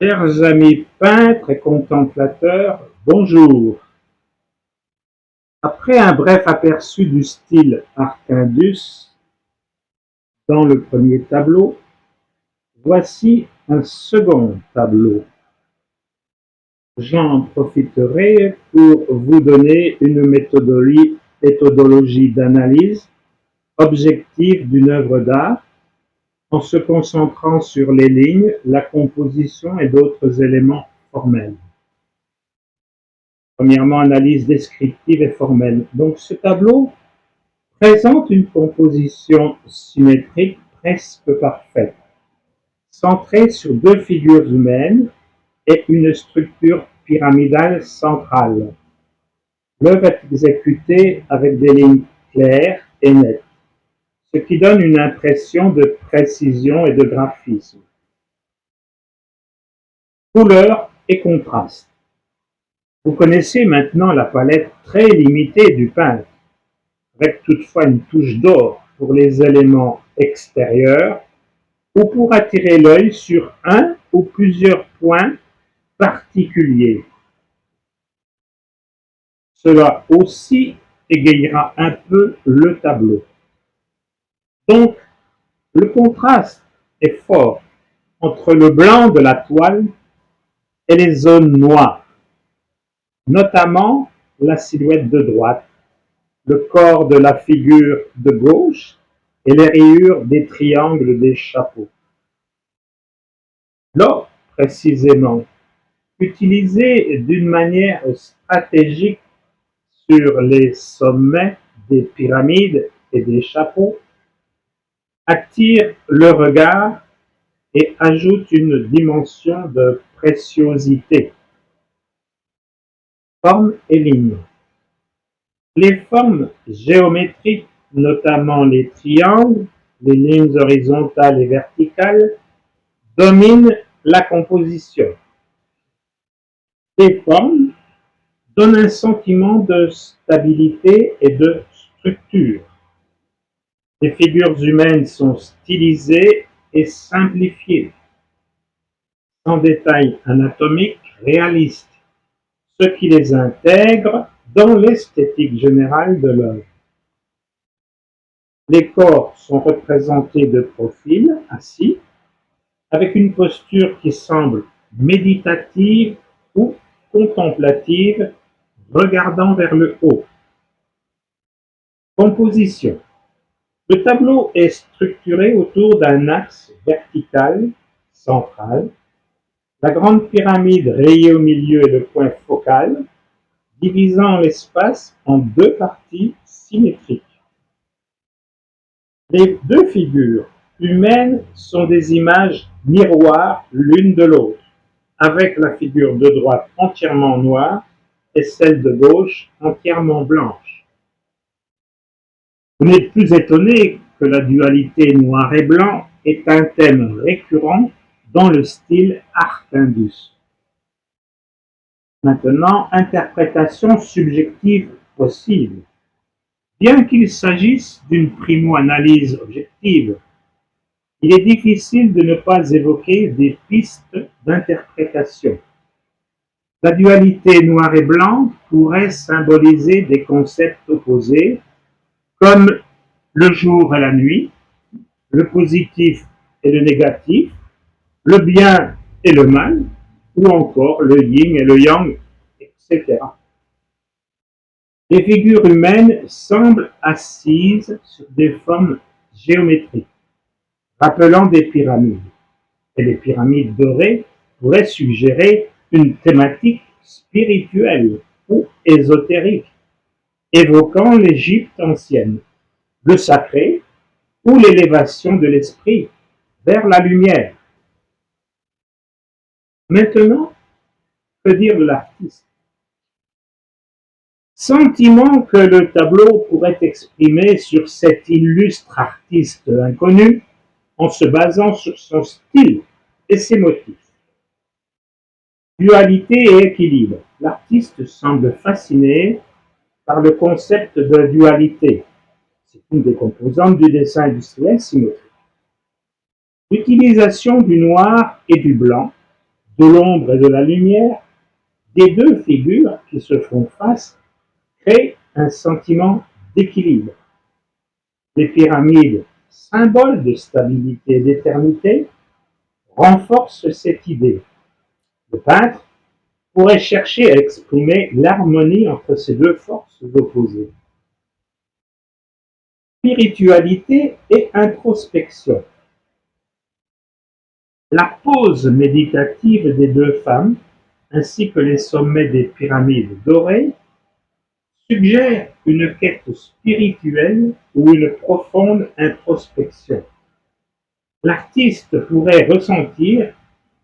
Chers amis peintres et contemplateurs, bonjour. Après un bref aperçu du style Arcindus dans le premier tableau, voici un second tableau. J'en profiterai pour vous donner une méthodologie d'analyse objective d'une œuvre d'art en se concentrant sur les lignes, la composition et d'autres éléments formels. Premièrement, analyse descriptive et formelle. Donc ce tableau présente une composition symétrique presque parfaite, centrée sur deux figures humaines et une structure pyramidale centrale. L'œuvre est exécutée avec des lignes claires et nettes, ce qui donne une impression de précision et de graphisme. Couleurs et contrastes. Vous connaissez maintenant la palette très limitée du peintre, avec toutefois une touche d'or pour les éléments extérieurs ou pour attirer l'œil sur un ou plusieurs points particuliers. Cela aussi égayera un peu le tableau. Donc, le contraste est fort entre le blanc de la toile et les zones noires, notamment la silhouette de droite, le corps de la figure de gauche et les rayures des triangles des chapeaux. L'or, précisément, utilisé d'une manière stratégique sur les sommets des pyramides et des chapeaux, attire le regard et ajoute une dimension de préciosité. Formes et lignes. Les formes géométriques, notamment les triangles, les lignes horizontales et verticales, dominent la composition. Les formes donnent un sentiment de stabilité et de structure. Les figures humaines sont stylisées et simplifiées, sans détails anatomiques réalistes, ce qui les intègre dans l'esthétique générale de l'œuvre. Les corps sont représentés de profil, assis, avec une posture qui semble méditative ou contemplative, regardant vers le haut. Composition. Le tableau est structuré autour d'un axe vertical central. La grande pyramide rayée au milieu est le point focal, divisant l'espace en deux parties symétriques. Les deux figures humaines sont des images miroirs l'une de l'autre, avec la figure de droite entièrement noire et celle de gauche entièrement blanche. Vous n'êtes plus étonné que la dualité noir et blanc est un thème récurrent dans le style Arcindus. Maintenant, interprétation subjective possible. Bien qu'il s'agisse d'une primo-analyse objective, il est difficile de ne pas évoquer des pistes d'interprétation. La dualité noir et blanc pourrait symboliser des concepts opposés comme le jour et la nuit, le positif et le négatif, le bien et le mal, ou encore le yin et le yang, etc. Les figures humaines semblent assises sur des formes géométriques, rappelant des pyramides. Et les pyramides dorées pourraient suggérer une thématique spirituelle ou ésotérique, évoquant l'Égypte ancienne, le sacré ou l'élévation de l'esprit vers la lumière. Maintenant, que dire de l'artiste? Sentiment que le tableau pourrait exprimer sur cet illustre artiste inconnu en se basant sur son style et ses motifs. Dualité et équilibre. L'artiste semble fasciné par le concept de dualité. C'est une des composantes du dessin industriel symétrique. L'utilisation du noir et du blanc de l'ombre et de la lumière, des deux figures qui se font face, créent un sentiment d'équilibre. Les pyramides, symboles de stabilité et d'éternité, renforcent cette idée. Le peintre pourrait chercher à exprimer l'harmonie entre ces deux forces opposées. Spiritualité et introspection. La pose méditative des deux femmes, ainsi que les sommets des pyramides dorées, suggèrent une quête spirituelle ou une profonde introspection. L'artiste pourrait ressentir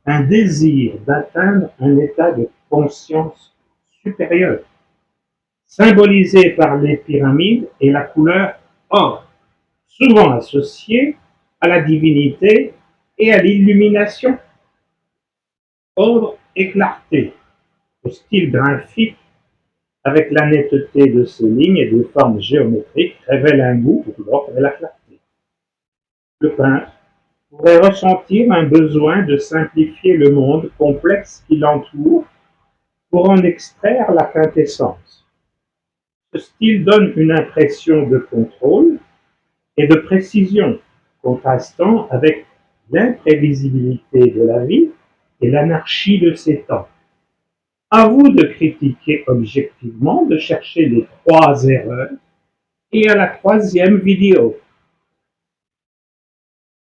un désir d'atteindre un état de conscience supérieur, symbolisé par les pyramides et la couleur or, souvent associée à la divinité et à l'illumination. Ordre et clarté, le style graphique avec la netteté de ses lignes et des formes géométriques révèle un goût pour l'ordre et la clarté. Le peintre pourrait ressentir un besoin de simplifier le monde complexe qui l'entoure pour en extraire la quintessence. Ce style donne une impression de contrôle et de précision, contrastant avec l'imprévisibilité de la vie et l'anarchie de ces temps. À vous de critiquer objectivement, de chercher les trois erreurs et à la troisième vidéo.